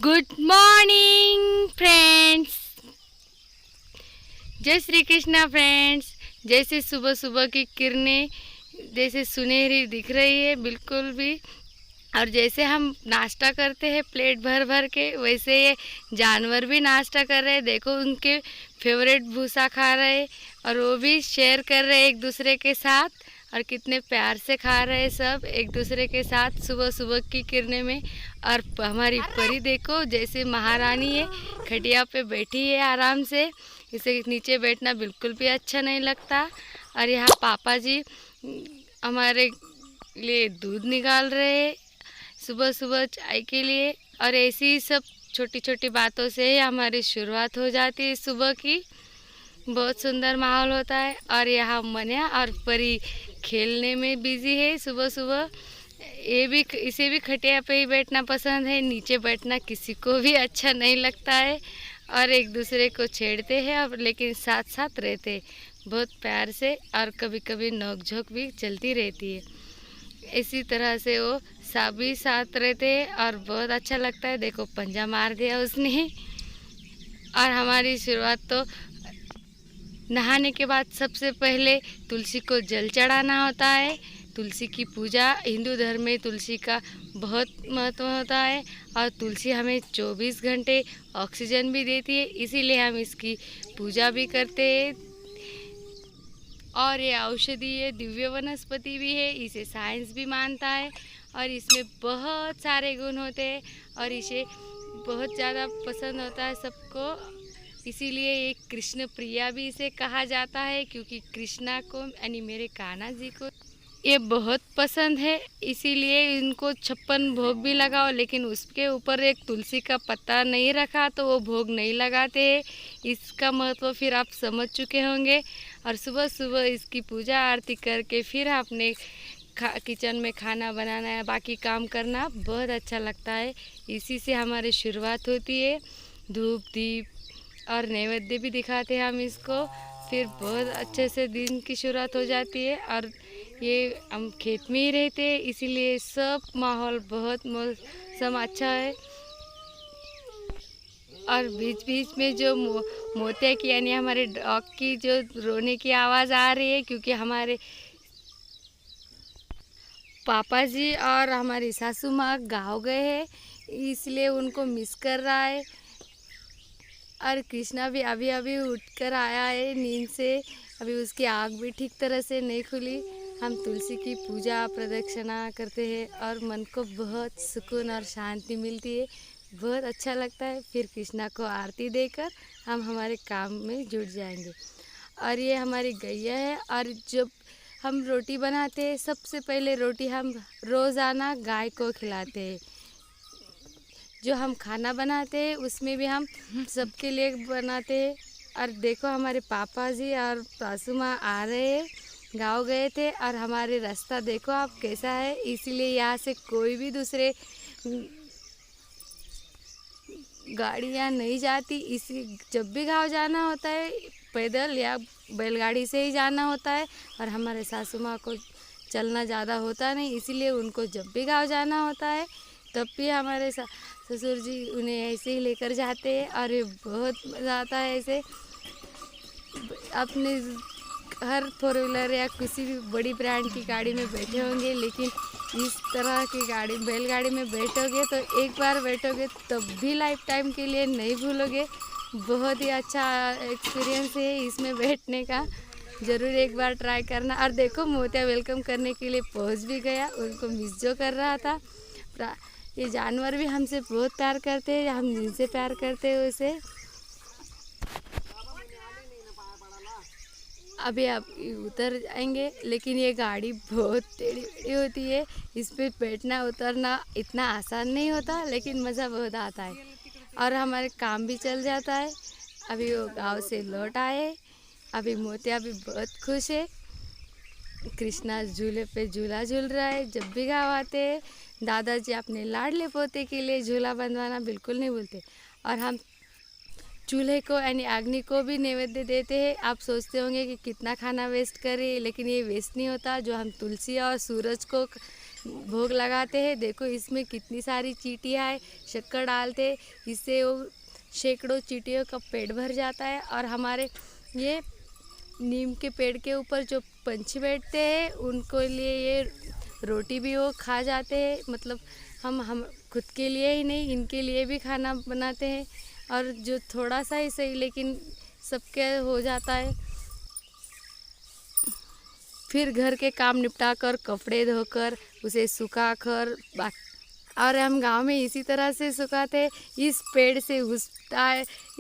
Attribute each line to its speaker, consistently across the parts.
Speaker 1: Good morning friends. जय Shri Krishna friends. जैसे सुबह सुबह की किरणें जैसे सुनहरी दिख रही है बिल्कुल भी, और जैसे हम नाश्ता करते हैं प्लेट भर भर के, वैसे ये जानवर भी नाश्ता कर रहे हैं। देखो उनके फेवरेट भूसा खा रहे हैं और वो भी शेयर कर रहे हैं एक दूसरे के साथ, और कितने प्यार से खा रहे हैं सब एक दूसरे के साथ सुबह सुबह की किरणें में। और हमारी परी देखो जैसे महारानी है, खटिया पे बैठी है आराम से। इसे नीचे बैठना बिल्कुल भी अच्छा नहीं लगता। और यहाँ पापा जी हमारे लिए दूध निकाल रहे हैं सुबह सुबह चाय के लिए। और ऐसी ही सब छोटी छोटी बातों से ही हमारी शुरुआत हो जाती है सुबह की। बहुत सुंदर माहौल होता है। और यहाँ मन्या और परी खेलने में बिजी है सुबह सुबह। इसे भी खटिया पे ही बैठना पसंद है, नीचे बैठना किसी को भी अच्छा नहीं लगता है। और एक दूसरे को छेड़ते हैं और लेकिन साथ साथ रहते बहुत प्यार से, और कभी कभी नोक-झोंक भी चलती रहती है। इसी तरह से वो सभी साथ रहते हैं और बहुत अच्छा लगता है। देखो पंजा मार दिया उसने। और हमारी शुरुआत तो नहाने के बाद सबसे पहले तुलसी को जल चढ़ाना होता है। तुलसी की पूजा हिंदू धर्म में तुलसी का बहुत महत्व होता है, और तुलसी हमें 24 घंटे ऑक्सीजन भी देती है, इसीलिए हम इसकी पूजा भी करते हैं। और ये औषधीय दिव्य वनस्पति भी है, इसे साइंस भी मानता है, और इसमें बहुत सारे गुण होते हैं और इसे बहुत ज़्यादा पसंद होता है सबको। इसीलिए ये कृष्ण प्रिया भी इसे कहा जाता है, क्योंकि कृष्णा को यानी मेरे कान्हा जी को ये बहुत पसंद है। इसीलिए इनको 56 भोग भी लगाओ, लेकिन उसके ऊपर एक तुलसी का पत्ता नहीं रखा तो वो भोग नहीं लगाते हैं। इसका महत्व फिर आप समझ चुके होंगे। और सुबह सुबह इसकी पूजा आरती करके फिर अपने किचन में खाना बनाना या बाकी काम करना बहुत अच्छा लगता है। इसी से हमारी शुरुआत होती है। धूप दीप और नैवेद्य भी दिखाते हैं हम इसको, फिर बहुत अच्छे से दिन की शुरुआत हो जाती है। और ये हम खेत में ही रहते हैं, इसीलिए सब माहौल बहुत मौसम अच्छा है। और बीच बीच में जो मोतिया की यानी हमारे डॉग की जो रोने की आवाज़ आ रही है, क्योंकि हमारे पापा जी और हमारी सासू माँ गाँव गए हैं, इसलिए उनको मिस कर रहा है। और कृष्णा भी अभी अभी उठकर आया है नींद से, अभी उसकी आँख भी ठीक तरह से नहीं खुली। हम तुलसी की पूजा प्रदक्षिणा करते हैं और मन को बहुत सुकून और शांति मिलती है, बहुत अच्छा लगता है। फिर कृष्णा को आरती देकर हम हमारे काम में जुट जाएंगे। और ये हमारी गैया है, और जब हम रोटी बनाते हैं सबसे पहले रोटी हम रोज़ाना गाय को खिलाते हैं। जो हम खाना बनाते हैं उसमें भी हम सबके लिए बनाते हैं। और देखो हमारे पापा जी और सासू माँ आ रहे हैं, गाँव गए थे। और हमारे रास्ता देखो आप कैसा है, इसीलिए यहाँ से कोई भी दूसरे गाड़ियाँ नहीं जाती। इसी जब भी गाँव जाना होता है पैदल या बैलगाड़ी से ही जाना होता है। और हमारे सासू माँ को चलना ज़्यादा होता नहीं, इसीलिए उनको जब भी गाँव जाना होता है तब भी हमारे ससुर जी उन्हें ऐसे ही लेकर जाते हैं। और ये बहुत मज़ा आता है ऐसे अपने हर 4 व्हीलर या किसी भी बड़ी ब्रांड की गाड़ी में बैठे होंगे, लेकिन इस तरह की गाड़ी बैलगाड़ी में बैठोगे तो एक बार बैठोगे तब भी लाइफ टाइम के लिए नहीं भूलोगे। बहुत ही अच्छा एक्सपीरियंस है इसमें बैठने का, ज़रूर एक बार ट्राई करना। और देखो मोतिया वेलकम करने के लिए पहुंच भी गया, उनको मिस जो कर रहा था। ये जानवर भी हमसे बहुत प्यार करते हैं, हम जिनसे प्यार करते हैं उसे। अभी आप उतर जाएंगे, लेकिन ये गाड़ी बहुत टेढ़ी मेढ़ी होती है, इस पर बैठना उतरना इतना आसान नहीं होता, लेकिन मज़ा बहुत आता है। और हमारे काम भी चल जाता है। अभी वो गांव से लौट आए, अभी मोतिया भी बहुत खुश है। कृष्णा झूले पे झूला झूल रहा है। जब भी गाँव आते हैं दादाजी अपने लाडले पोते के लिए झूला बंधवाना बिल्कुल नहीं भूलते। और हम चूल्हे को यानी अग्नि को भी नैवेद्य देते हैं। आप सोचते होंगे कि कितना खाना वेस्ट करें, लेकिन ये वेस्ट नहीं होता। जो हम तुलसी और सूरज को भोग लगाते हैं, देखो इसमें कितनी सारी चींटियाँ है, शक्कर डालते हैं, इससे वो सैकड़ों चींटियों का पेट भर जाता है। और हमारे ये नीम के पेड़ के ऊपर जो पंछी बैठते हैं, उनको लिए ये रोटी भी वो खा जाते हैं। मतलब हम खुद के लिए ही नहीं, इनके लिए भी खाना बनाते हैं। और जो थोड़ा सा ही सही, लेकिन सबके हो जाता है। फिर घर के काम निपटा कर, कपड़े धोकर, उसे सुखा कर, और हम गांव में इसी तरह से सुखाते। इस पेड़ से उस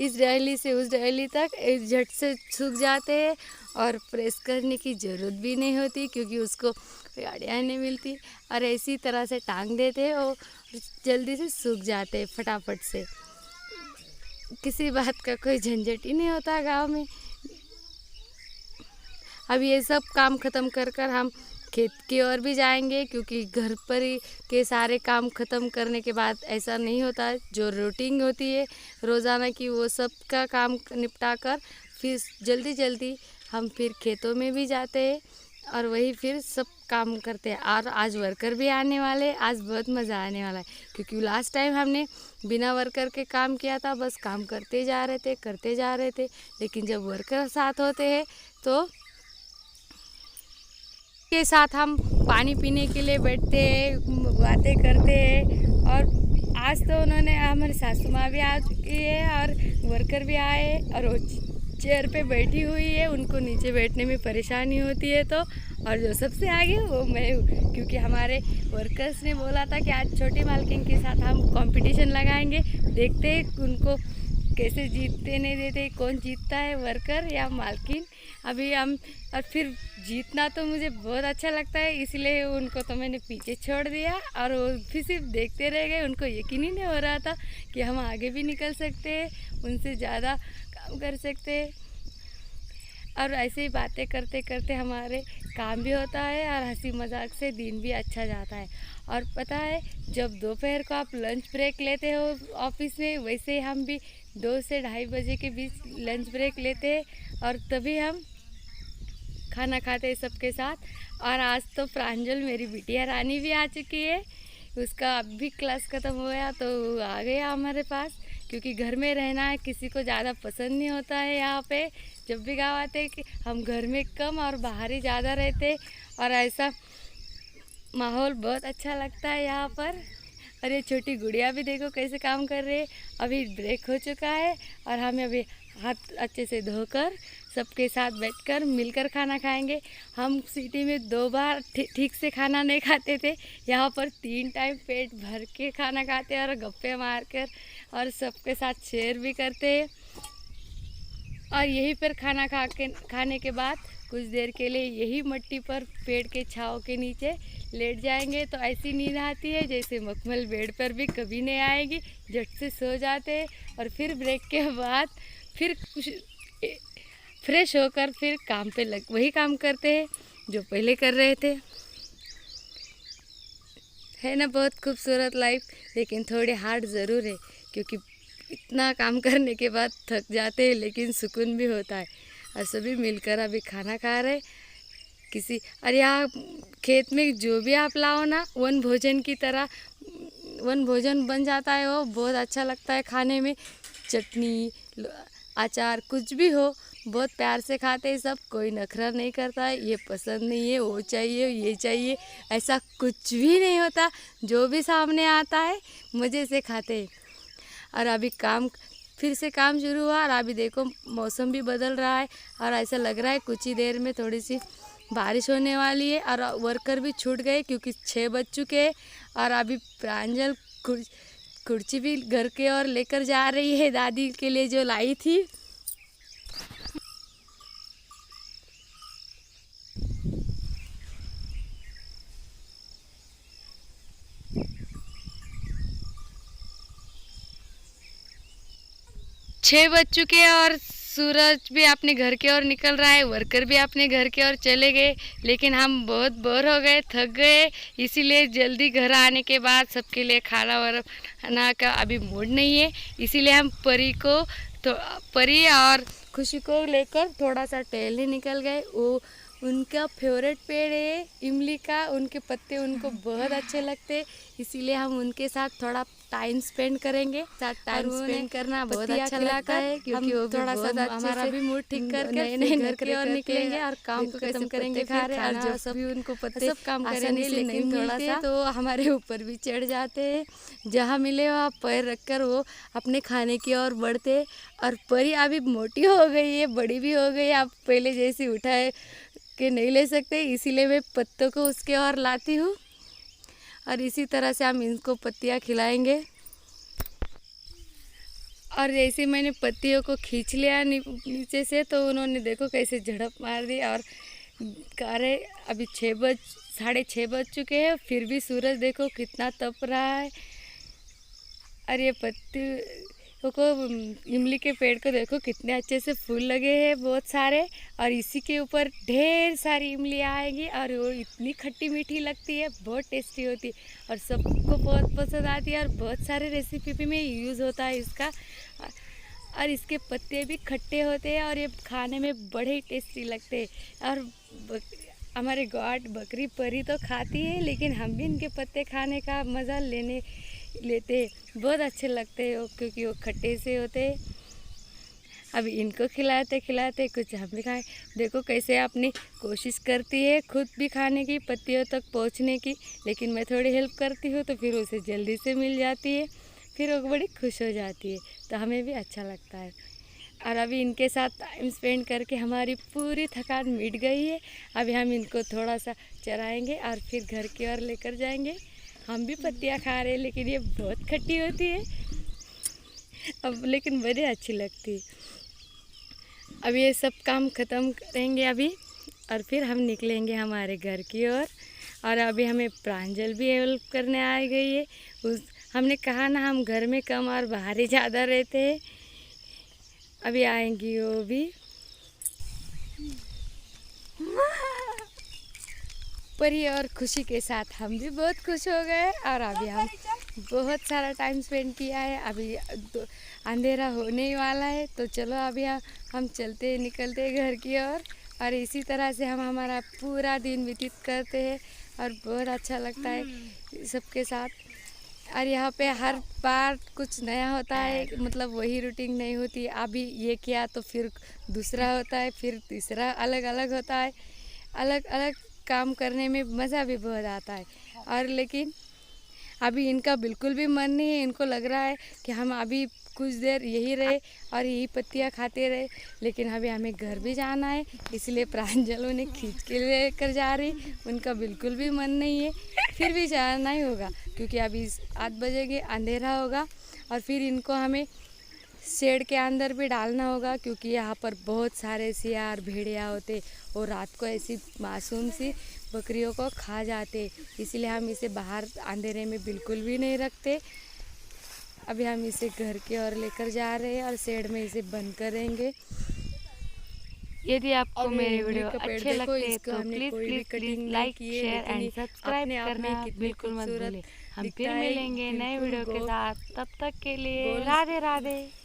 Speaker 1: इस डहली से उस डहली तक झट से सूख जाते हैं और प्रेस करने की ज़रूरत भी नहीं होती, क्योंकि उसको गाड़ियाँ नहीं मिलती। और इसी तरह से टांग देते हैं और जल्दी से सूख जाते हैं फटाफट से। किसी बात का कोई झंझट ही नहीं होता गांव में। अब ये सब काम ख़त्म कर कर हम खेत की ओर भी जाएंगे, क्योंकि घर पर ही के सारे काम ख़त्म करने के बाद ऐसा नहीं होता। जो रूटीन होती है रोज़ाना की, वो सब का काम निपटा कर फिर जल्दी जल्दी हम फिर खेतों में भी जाते हैं और वही फिर सब काम करते हैं। और आज वर्कर भी आने वाले, आज बहुत मज़ा आने वाला है, क्योंकि लास्ट टाइम हमने बिना वर्कर के काम किया था। बस काम करते जा रहे थे। लेकिन जब वर्कर साथ होते हैं तो के साथ हम पानी पीने के लिए बैठते हैं, बातें करते हैं। और आज तो उन्होंने, हमारी सासू माँ भी आ चुकी है और वर्कर भी आए, और वो चेयर पे बैठी हुई है। उनको नीचे बैठने में परेशानी होती है तो। और जो सबसे आगे वो मैं हूँ, क्योंकि हमारे वर्कर्स ने बोला था कि आज छोटी मालकिन के साथ हम कंपटीशन लगाएंगे, देखते हैं उनको कैसे जीतते नहीं देते, कौन जीतता है, वर्कर या मालकिन। अभी हम, और फिर जीतना तो मुझे बहुत अच्छा लगता है, इसलिए उनको तो मैंने पीछे छोड़ दिया और वो फिर सिर्फ देखते रह गए। उनको यकीन ही नहीं हो रहा था कि हम आगे भी निकल सकते हैं, उनसे ज़्यादा काम कर सकते हैं। और ऐसे ही बातें करते करते हमारे काम भी होता है और हंसी मजाक से दिन भी अच्छा जाता है। और पता है, जब दोपहर को आप लंच ब्रेक लेते हो ऑफिस में, वैसे हम भी 2 से 2:30 बजे के बीच लंच ब्रेक लेते हैं और तभी हम खाना खाते हैं सबके साथ। और आज तो प्रांजल, मेरी बिटिया रानी भी आ चुकी है। उसका अब भी क्लास ख़त्म हुआ तो आ गया हमारे पास, क्योंकि घर में रहना है किसी को ज़्यादा पसंद नहीं होता है। यहाँ पे जब भी गाँव आते कि हम घर में कम और बाहर ही ज़्यादा रहते, और ऐसा माहौल बहुत अच्छा लगता है यहाँ पर। और ये छोटी गुड़िया भी देखो कैसे काम कर रही है। अभी ब्रेक हो चुका है और हमें अभी हाथ अच्छे से धोकर सबके साथ बैठकर मिलकर खाना खाएंगे। हम सिटी में 2 बार ठीक से खाना नहीं खाते थे, यहाँ पर 3 टाइम पेट भर के खाना खाते हैं और गप्पे मारकर और सबके साथ शेयर भी करते हैं। और यहीं पर खाना खाने के बाद कुछ देर के लिए यही मिट्टी पर पेड़ के छांव के नीचे लेट जाएंगे, तो ऐसी नींद आती है जैसे मखमल बेड पर भी कभी नहीं आएगी। झट से सो जाते हैं और फिर ब्रेक के बाद फिर कुछ फ्रेश होकर फिर काम पे वही काम करते हैं जो पहले कर रहे थे। है ना बहुत खूबसूरत लाइफ, लेकिन थोड़ी हार्ड ज़रूर है, क्योंकि इतना काम करने के बाद थक जाते हैं, लेकिन सुकून भी होता है। और सभी मिलकर अभी खाना खा रहे किसी। और यहाँ खेत में जो भी आप लाओ ना, वन भोजन की तरह वन भोजन बन जाता है। वो बहुत अच्छा लगता है खाने में। चटनी, अचार, कुछ भी हो, बहुत प्यार से खाते हैं सब। कोई नखरा नहीं करता है, ये पसंद नहीं है, वो चाहिए, ये चाहिए, ऐसा कुछ भी नहीं होता। जो भी सामने आता है मज़े से खाते हैं। और अभी फिर से काम शुरू हुआ और अभी देखो मौसम भी बदल रहा है और ऐसा लग रहा है कुछ ही देर में थोड़ी सी बारिश होने वाली है। और वर्कर भी छूट गए क्योंकि 6 बज चुके हैं। और अभी प्रांजल कुर्सी भी घर के ओर लेकर जा रही है, दादी के लिए जो लाई थी। छः बज चुके हैं और सूरज भी अपने घर की ओर निकल रहा है, वर्कर भी अपने घर की ओर चले गए। लेकिन हम बहुत बोर हो गए, थक गए, इसीलिए जल्दी घर आने के बाद सबके लिए खाना वाना का अभी मूड नहीं है। इसीलिए हम परी को तो परी और खुशी को लेकर थोड़ा सा टहलने निकल गए। वो उनका फेवरेट पेड़ है इमली का, उनके पत्ते उनको बहुत अच्छे लगते, इसीलिए हम उनके साथ थोड़ा टाइम स्पेंड करेंगे। टाइम स्पेंड करना बहुत अच्छा लगता है, क्योंकि वो थोड़ा सा हमारा भी मूड ठीक करके नए घर की ओर निकलेंगे और काम को खत्म करेंगे, खा रहे और जो सब भी उनको पत्ते सब काम करेंगे, लेकिन थोड़ा सा तो हमारे ऊपर भी चढ़ जाते हैं। जहाँ मिले वहाँ पैर रखकर वो अपने खाने की ओर बढ़ते। और परी अभी मोटी हो गई है, बड़ी भी हो गई है, अब पहले जैसी उठाए के नहीं ले सकते, इसीलिए मैं पत्तों को उसके और लाती हूँ और इसी तरह से हम इनको पत्तियाँ खिलाएंगे। और जैसे मैंने पत्तियों को खींच लिया नीचे से, तो उन्होंने देखो कैसे झड़प मार दी। और कह रहे अभी 6:30 बज चुके हैं, फिर भी सूरज देखो कितना तप रहा है। और ये पत्ती को इमली के पेड़ को देखो कितने अच्छे से फूल लगे हैं, बहुत सारे, और इसी के ऊपर ढेर सारी इमलियाँ आएंगी और वो इतनी खट्टी मीठी लगती है, बहुत टेस्टी होती है और सबको बहुत पसंद आती है। और बहुत सारे रेसिपी में यूज़ होता है इसका। और इसके पत्ते भी खट्टे होते हैं और ये खाने में बड़े ही टेस्टी लगते हैं। और हमारे गॉड बकरी परी तो खाती है, लेकिन हम भी इनके पत्ते खाने का मज़ा लेते बहुत अच्छे लगते हैं वो, क्योंकि वो खट्टे से होते। अभी इनको खिलाते खिलाते कुछ हम भी खाएं। देखो कैसे अपनी कोशिश करती है खुद भी खाने की, पत्तियों तक पहुंचने की, लेकिन मैं थोड़ी हेल्प करती हूँ तो फिर उसे जल्दी से मिल जाती है, फिर वो बड़ी खुश हो जाती है, तो हमें भी अच्छा लगता है। और अभी इनके साथ टाइम स्पेंड करके हमारी पूरी थकान मिट गई है। अभी हम इनको थोड़ा सा चराएंगे और फिर घर की ओर लेकर जाएंगे। हम भी पत्तियाँ खा रहे हैं, लेकिन ये बहुत खट्टी होती है अब, लेकिन बड़ी अच्छी लगती है। अब ये सब काम ख़त्म करेंगे अभी, और फिर हम निकलेंगे हमारे घर की ओर। और अभी हमें प्रांजल भी हेल्प करने आ गई है। हमने कहा ना हम घर में कम और बाहर ही ज़्यादा रहते हैं, अभी आएंगी वो भी। परी और खुशी के साथ हम भी बहुत खुश हो गए और अभी हम बहुत सारा टाइम स्पेंड किया है। अभी अंधेरा होने ही वाला है, तो चलो अभी हम चलते निकलते घर की ओर। और इसी तरह से हम हमारा पूरा दिन व्यतीत करते हैं और बहुत अच्छा लगता है सबके साथ। और यहाँ पे हर बार कुछ नया होता है, मतलब वही रूटीन नहीं होती। अभी ये किया तो फिर दूसरा होता है, फिर तीसरा अलग अलग होता है। अलग अलग काम करने में मज़ा भी बहुत आता है। और लेकिन अभी इनका बिल्कुल भी मन नहीं है, इनको लग रहा है कि हम अभी कुछ देर यही रहे और यही पत्तियाँ खाते रहे, लेकिन अभी हमें घर भी जाना है, इसलिए प्रांजल उन्हें खींच के लेकर जा रही। उनका बिल्कुल भी मन नहीं है, फिर भी जाना ही होगा, क्योंकि अभी 8 बजेंगे, अंधेरा होगा और फिर इनको हमें शेड के अंदर भी डालना होगा, क्योंकि यहाँ पर बहुत सारे सियार भेड़िया होते और रात को ऐसी मासूम सी बकरियों को खा जाते, इसलिए हम इसे बाहर अंधेरे में बिल्कुल भी नहीं रखते। अभी हम इसे घर की ओर लेकर जा रहे हैं और शेड में इसे बंद करेंगे। यदि आपको मेरे वीडियो अच्छे लगते हैं तो please like, share and subscribe करना बिल्कुल मत भूलें। हम फिर मिलेंगे नए वीडियो के साथ, तब तक के लिए राधे राधे।